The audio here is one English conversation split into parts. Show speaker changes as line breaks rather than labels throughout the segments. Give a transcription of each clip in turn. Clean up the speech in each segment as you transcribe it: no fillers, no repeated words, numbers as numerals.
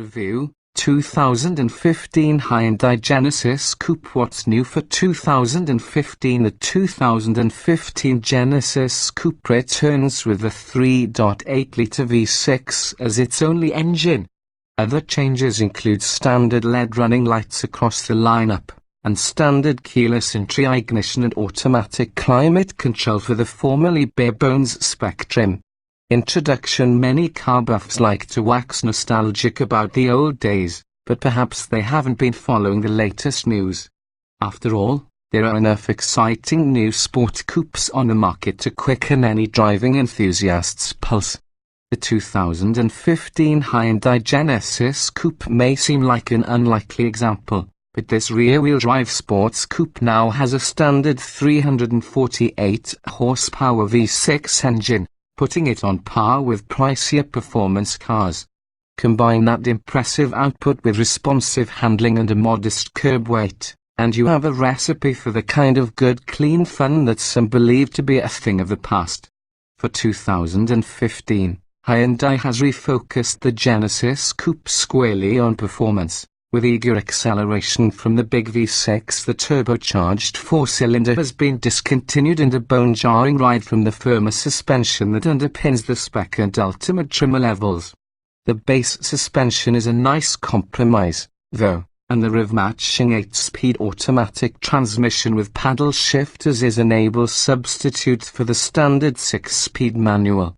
Review, 2015 Hyundai Genesis Coupe. What's new for 2015? The 2015 Genesis Coupe returns with a 3.8-litre V6 as its only engine. Other changes include standard LED running lights across the lineup, and standard keyless entry ignition and automatic climate control for the formerly bare-bones spec trim. Introduction. Many car buffs like to wax nostalgic about the old days, but perhaps they haven't been following the latest news. After all, there are enough exciting new sport coupes on the market to quicken any driving enthusiast's pulse. The 2015 Hyundai Genesis Coupe may seem like an unlikely example, but this rear-wheel drive sports coupe now has a standard 348 horsepower V6 engine, putting it on par with pricier performance cars. Combine that impressive output with responsive handling and a modest curb weight, and you have a recipe for the kind of good clean fun that some believe to be a thing of the past. For 2015, Hyundai has refocused the Genesis Coupe squarely on performance. With eager acceleration from the big V6, the turbocharged four-cylinder has been discontinued, and a bone-jarring ride from the firmer suspension that underpins the spec and ultimate trim levels. The base suspension is a nice compromise, though, and the rev-matching 8-speed automatic transmission with paddle shifters is an able substitute for the standard 6-speed manual.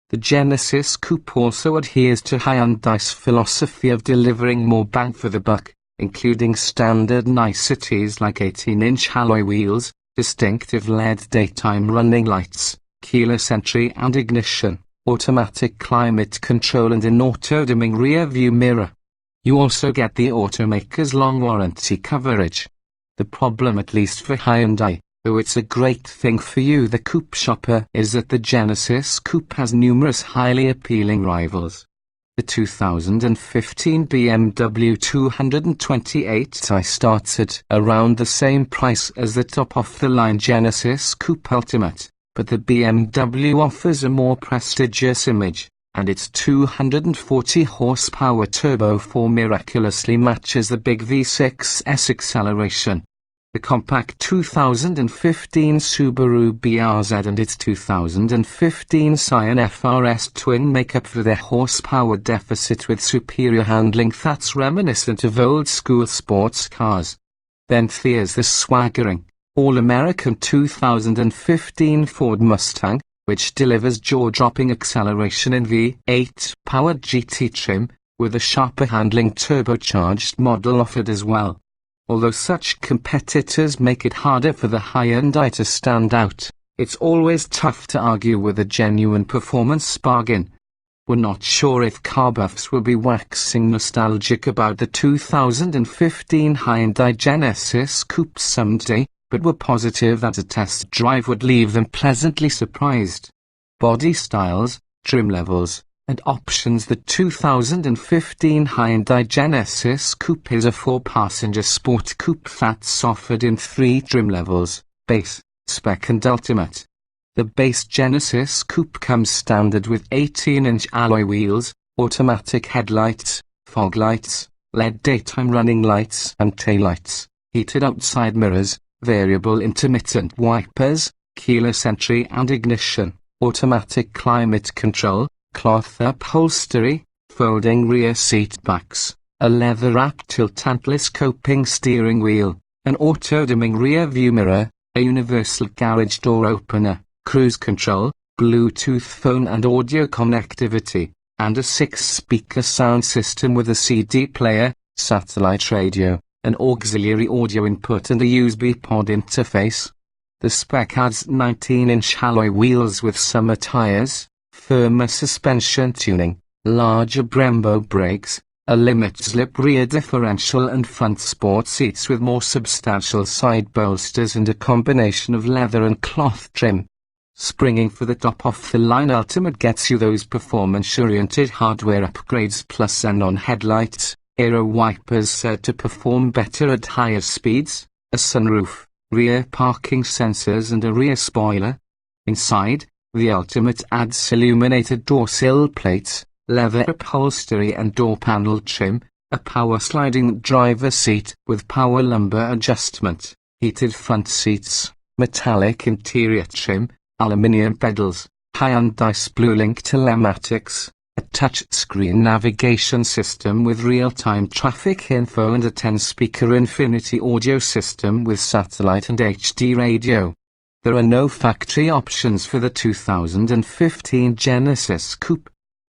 The Genesis Coupe also adheres to Hyundai's philosophy of delivering more bang for the buck, including standard niceties like 18-inch alloy wheels, distinctive LED daytime running lights, keyless entry and ignition, automatic climate control and an auto-dimming rear-view mirror. You also get the automaker's long warranty coverage. The problem, at least for Hyundai, though it's a great thing for you the coupe shopper, is that the Genesis Coupe has numerous highly appealing rivals. The 2015 BMW 228i starts at around the same price as the top-of-the-line Genesis Coupe Ultimate, but the BMW offers a more prestigious image, and its 240 horsepower Turbo 4 miraculously matches the big V6's acceleration. The compact 2015 Subaru BRZ and its 2015 Scion FRS twin make up for their horsepower deficit with superior handling that's reminiscent of old-school sports cars. Then there's the swaggering, all-American 2015 Ford Mustang, which delivers jaw-dropping acceleration in V8-powered GT trim, with a sharper handling turbocharged model offered as well. Although such competitors make it harder for the Hyundai to stand out, it's always tough to argue with a genuine performance bargain. We're not sure if car buffs will be waxing nostalgic about the 2015 Hyundai Genesis Coupe someday, but we're positive that a test drive would leave them pleasantly surprised. Body styles, trim levels, and options. The 2015 Hyundai Genesis Coupe is a 4-passenger sport coupe that's offered in 3 trim levels: base, spec and ultimate. The base Genesis Coupe comes standard with 18-inch alloy wheels, automatic headlights, fog lights, LED daytime running lights and taillights, heated outside mirrors, variable intermittent wipers, keyless entry and ignition, automatic climate control, cloth upholstery, folding rear seat backs, a leather-wrapped tilt-tantless coping steering wheel, an auto-dimming rear-view mirror, a universal garage door opener, cruise control, Bluetooth phone and audio connectivity, and a 6-speaker sound system with a CD player, satellite radio, an auxiliary audio input and a USB pod interface. The spec adds 19-inch alloy wheels with summer tires, firmer suspension tuning, larger Brembo brakes, a limit-slip rear differential and front sport seats with more substantial side bolsters and a combination of leather and cloth trim. Springing for the top-of-the-line Ultimate gets you those performance-oriented hardware upgrades plus xenon headlights, aero wipers said to perform better at higher speeds, a sunroof, rear parking sensors and a rear spoiler. Inside, the Ultimate adds illuminated door sill plates, leather upholstery and door panel trim, a power sliding driver's seat with power lumbar adjustment, heated front seats, metallic interior trim, aluminium pedals, Hyundai Bluelink telematics, a touchscreen navigation system with real-time traffic info and a 10-speaker Infiniti audio system with satellite and HD radio. There are no factory options for the 2015 Genesis Coupe.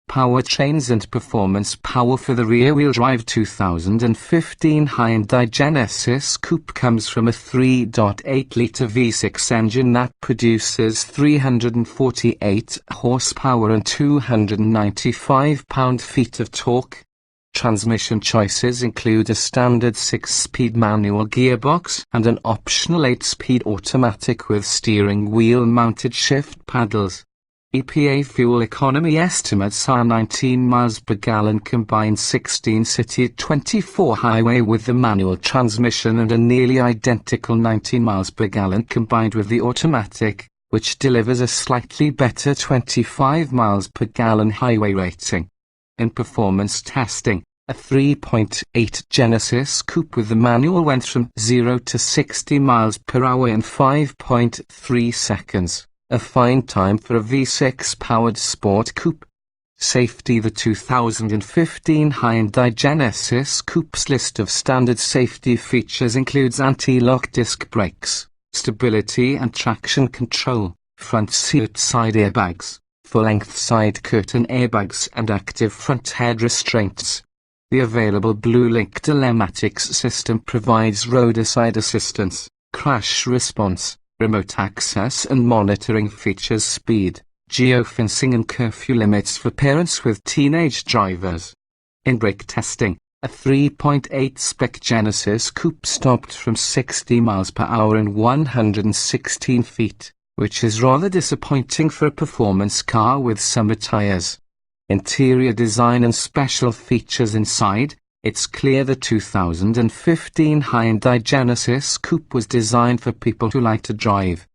Powertrains and performance power for the rear-wheel drive 2015 Hyundai Genesis Coupe comes from a 3.8-litre V6 engine that produces 348 horsepower and 295 pound-feet of torque. Transmission choices include a standard 6-speed manual gearbox and an optional 8-speed automatic with steering wheel-mounted shift paddles. EPA fuel economy estimates are 19 miles per gallon combined 16 city 24 highway with the manual transmission and a nearly identical 19 miles per gallon combined with the automatic, which delivers a slightly better 25 miles per gallon highway rating. In performance testing, a 3.8 Genesis Coupe with the manual went from 0 to 60 miles per hour in 5.3 seconds. A fine time for a V6-powered sport coupe. Safety. The 2015 Hyundai Genesis Coupe's list of standard safety features includes anti-lock disc brakes, stability and traction control, front seat side airbags, full-length side curtain airbags and active front head restraints. The available Bluelink telematics system provides roadside assistance, crash response, remote access and monitoring features, speed, geofencing and curfew limits for parents with teenage drivers. In brake testing, a 3.8 spec Genesis Coupe stopped from 60 miles per hour in 116 feet, which is rather disappointing for a performance car with summer tires. Interior design and special features inside. It's clear the 2015 Hyundai Genesis Coupe was designed for people who like to drive.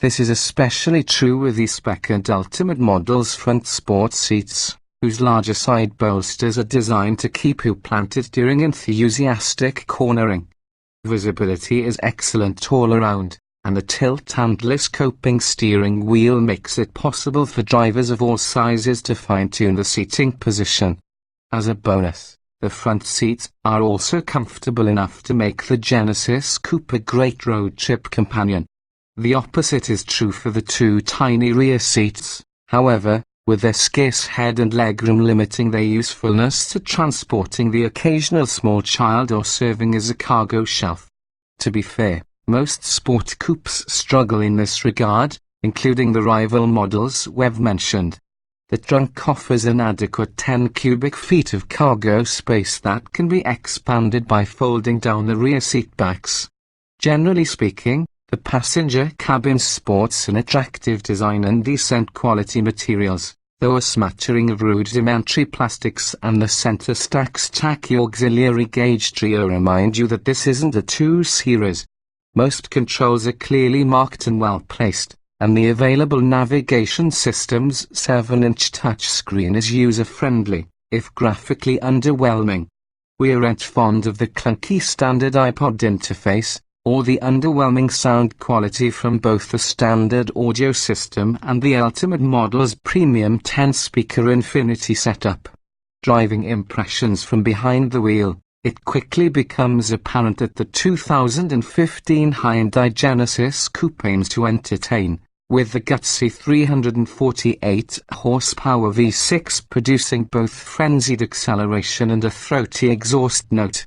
This is especially true with the Spec and Ultimate models' front sport seats, whose larger side bolsters are designed to keep you planted during enthusiastic cornering. Visibility is excellent all around, and the tilt-handless coping steering wheel makes it possible for drivers of all sizes to fine-tune the seating position. As a bonus, the front seats are also comfortable enough to make the Genesis Coupe a great road trip companion. The opposite is true for the two tiny rear seats, however, with their scarce head and legroom limiting their usefulness to transporting the occasional small child or serving as a cargo shelf. To be fair, most sport coupes struggle in this regard, including the rival models we've mentioned. The trunk offers an adequate 10 cubic feet of cargo space that can be expanded by folding down the rear seat backs. Generally speaking, the passenger cabin sports an attractive design and decent quality materials, though a smattering of rudimentary plastics and the center stack's tacky auxiliary gauge trio remind you that this isn't a 2 Series. Most controls are clearly marked and well placed, and the available navigation system's 7-inch touchscreen is user-friendly, if graphically underwhelming. We aren't fond of the clunky standard iPod interface, or the underwhelming sound quality from both the standard audio system and the Ultimate model's premium 10-speaker Infiniti setup. Driving impressions from behind the wheel. It quickly becomes apparent that the 2015 Hyundai Genesis Coupe aims to entertain, with the gutsy 348 horsepower V6 producing both frenzied acceleration and a throaty exhaust note.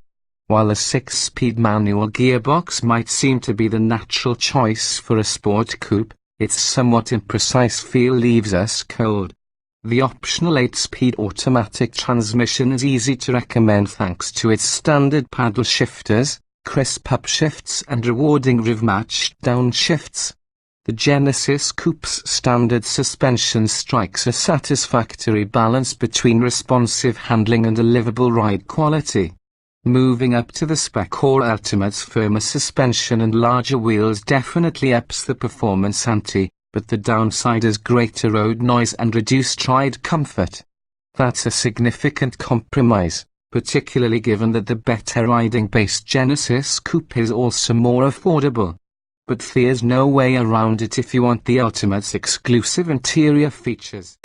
While a 6-speed manual gearbox might seem to be the natural choice for a sport coupe, its somewhat imprecise feel leaves us cold. The optional 8-speed automatic transmission is easy to recommend thanks to its standard paddle shifters, crisp upshifts and rewarding rev-matched downshifts. The Genesis Coupe's standard suspension strikes a satisfactory balance between responsive handling and a livable ride quality. Moving up to the Spec or Ultimate's firmer suspension and larger wheels definitely ups the performance ante, but the downside is greater road noise and reduced ride comfort. That's a significant compromise, particularly given that the better riding-based Genesis Coupe is also more affordable. But there's no way around it if you want the ultimate exclusive interior features.